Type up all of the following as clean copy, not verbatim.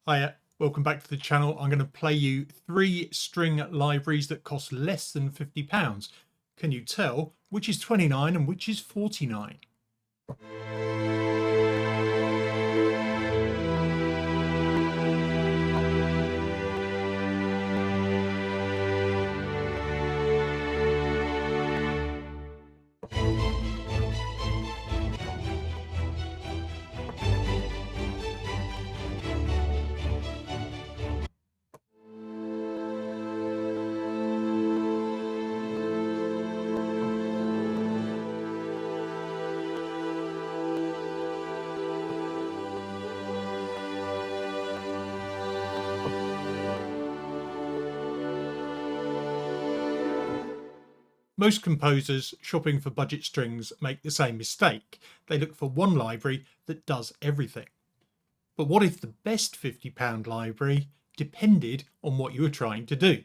Hiya, welcome back to the channel. I'm going to play you 3 string libraries that cost less than £50. Can you tell which is 29 and which is 49? Most composers shopping for budget strings make the same mistake. They look for one library that does everything. But what if the best £50 library depended on what you were trying to do?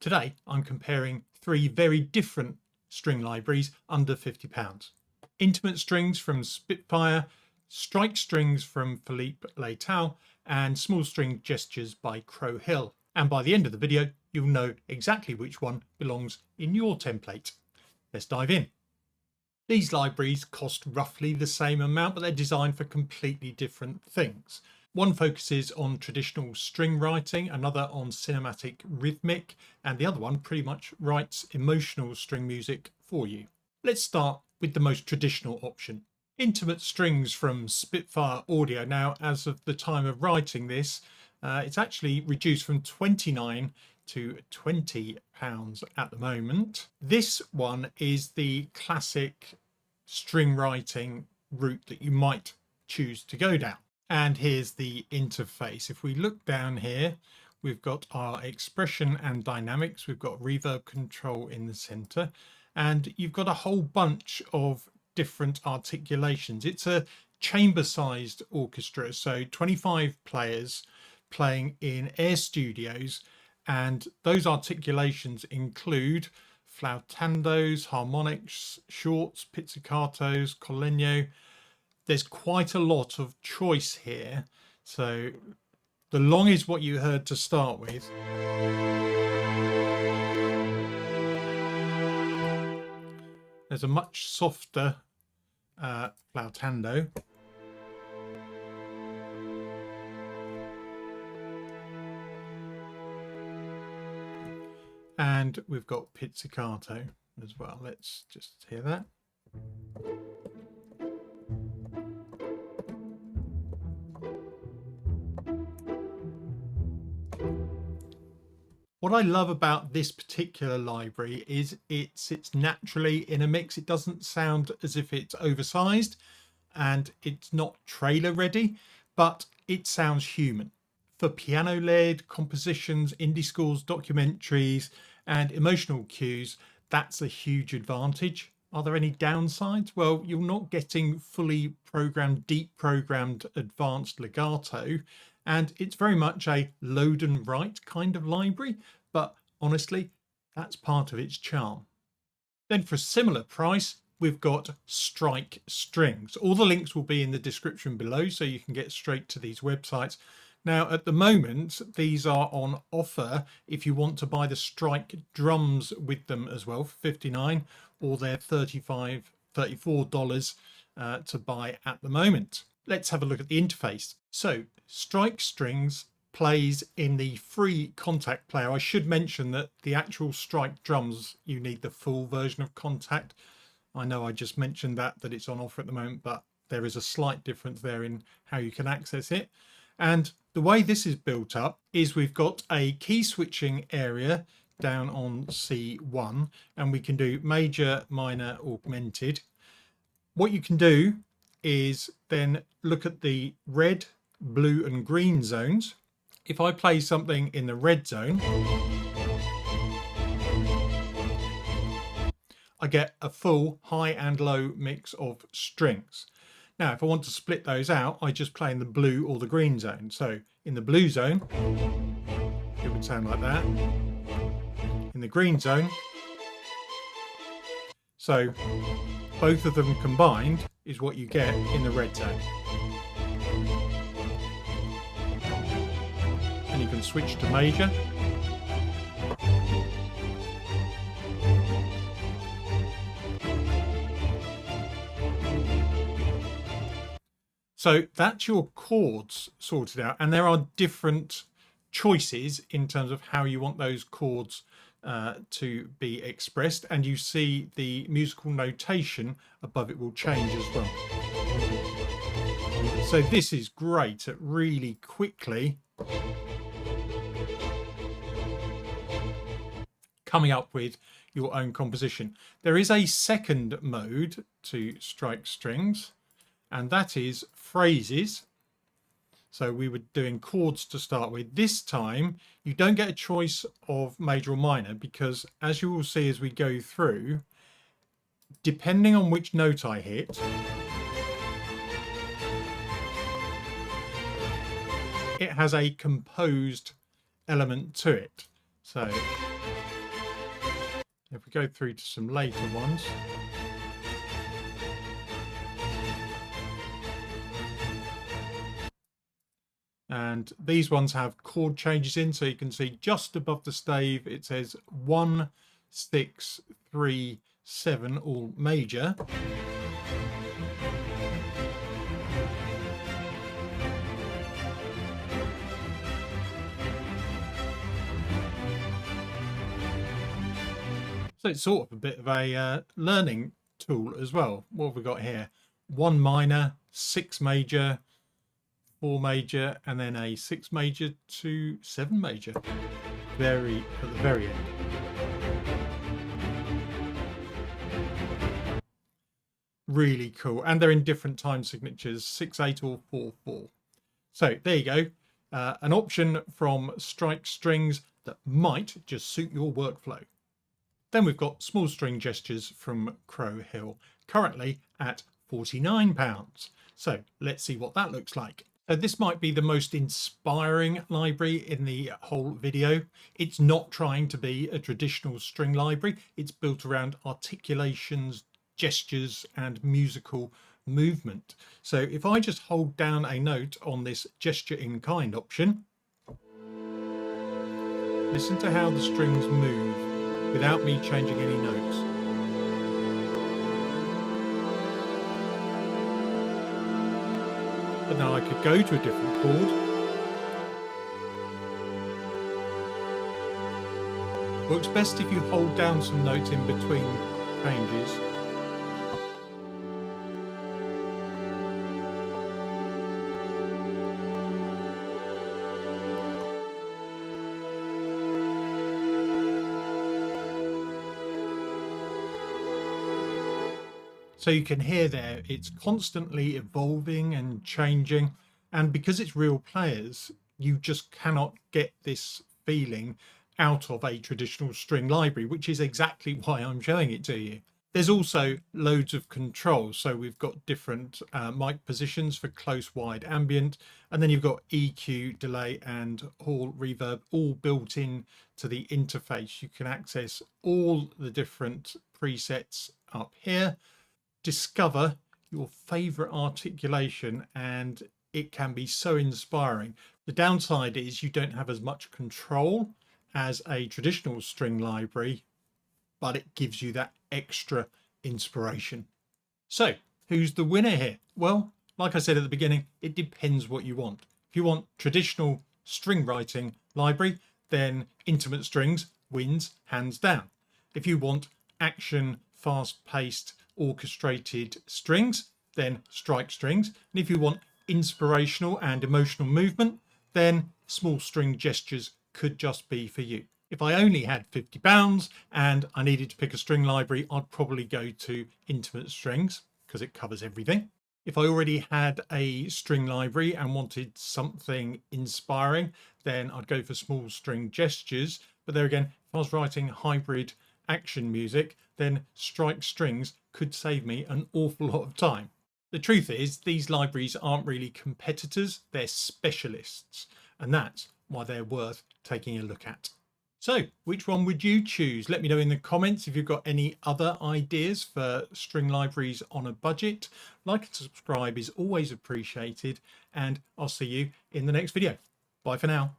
Today, I'm comparing 3 very different string libraries under £50. Intimate strings from Spitfire, strike strings from Filipe Leitao, and small string gestures by Crow Hill. And by the end of the video, you'll know exactly which one belongs in your template. Let's dive in. These libraries cost roughly the same amount, but they're designed for completely different things. One focuses on traditional string writing, another on cinematic rhythmic, and the other one pretty much writes emotional string music for you. Let's start with the most traditional option. Intimate strings from Spitfire Audio. Now, as of the time of writing this, it's actually reduced from 29 to £20 at the moment. This one is the classic string writing route that you might choose to go down. And here's the interface. If we look down here, we've got our expression and dynamics. We've got reverb control in the center, and you've got a whole bunch of different articulations. It's a chamber-sized orchestra, so 25 players playing in Air Studios, and those articulations include flautandos, harmonics, shorts, pizzicatos, collegno. There's quite a lot of choice here. So the long is what you heard to start with. There's a much softer flautando. And we've got pizzicato as well. Let's just hear that. What I love about this particular library is it sits naturally in a mix. It doesn't sound as if it's oversized, and it's not trailer ready, but it sounds human. For piano-led compositions, indie scores, documentaries, and emotional cues, that's a huge advantage. Are there any downsides? Well, you're not getting fully programmed, deep programmed advanced legato, and it's very much a load and write kind of library, but honestly, that's part of its charm. Then for a similar price, we've got strike strings. All the links will be in the description below, so you can get straight to these websites. Now, at the moment, these are on offer if you want to buy the strike drums with them as well for $59, or they're $34 to buy at the moment. Let's have a look at the interface. So, strike strings plays in the free Contact player. I should mention that the actual strike drums, you need the full version of Contact. I know I just mentioned that it's on offer at the moment, but there is a slight difference there in how you can access it. And the way this is built up is we've got a key switching area down on C1, and we can do major, minor, augmented. What you can do is then look at the red, blue and green zones. If I play something in the red zone, I get a full high and low mix of strings. Now, if I want to split those out, I just play in the blue or the green zone. So in the blue zone, it would sound like that. In the green zone, so both of them combined is what you get in the red zone. can switch to major. So that's your chords sorted out, and there are different choices in terms of how you want those chords to be expressed, and you see the musical notation above it will change as well. So this is great at really quickly coming up with your own composition. There is a second mode to strike strings, and that is phrases. So we were doing chords to start with. This time you don't get a choice of major or minor, because as you will see as we go through, depending on which note I hit, it has a composed element to it. So if we go through to some later ones, and these ones have chord changes in, so you can see just above the stave it says 1, 6, 3, 7, all major. So it's sort of a bit of a learning tool as well. What have we got here? 1 minor, 6 major, 4 major, and then a 6 major to 7 major at the very end. Really cool. And they're in different time signatures, 6/8 or 4/4. So there you go. An option from Strike Strings that might just suit your workflow. Then we've got small string gestures from Crow Hill, currently at £49. So let's see what that looks like. So this might be the most inspiring library in the whole video. It's not trying to be a traditional string library. It's built around articulations, gestures, and musical movement. So if I just hold down a note on this gesture in kind option, listen to how the strings move without me changing any notes. But now I could go to a different chord. Works best if you hold down some notes in between changes. So you can hear there, it's constantly evolving and changing. And because it's real players, you just cannot get this feeling out of a traditional string library, which is exactly why I'm showing it to you. There's also loads of controls. So we've got different mic positions for close, wide, ambient, and then you've got EQ, delay, and hall reverb all built in to the interface. You can access all the different presets up here. Discover your favorite articulation, and it can be so inspiring. The downside is you don't have as much control as a traditional string library, but it gives you that extra inspiration. So who's the winner here? Well, like I said at the beginning, it depends what you want. If you want traditional string writing library, then Intimate Strings wins hands down. If you want action, fast-paced, orchestrated strings, then Strike Strings. And if you want inspirational and emotional movement, then Small String Gestures could just be for you. If I only had £50 and I needed to pick a string library, I'd probably go to Intimate Strings because it covers everything. If I already had a string library and wanted something inspiring, then I'd go for Small String Gestures. But there again, if I was writing hybrid action music, then Strike Strings could save me an awful lot of time. The truth is, these libraries aren't really competitors, they're specialists, and that's why they're worth taking a look at. So which one would you choose? Let me know in the comments if you've got any other ideas for string libraries on a budget. Like and subscribe is always appreciated, and I'll see you in the next video. Bye for now.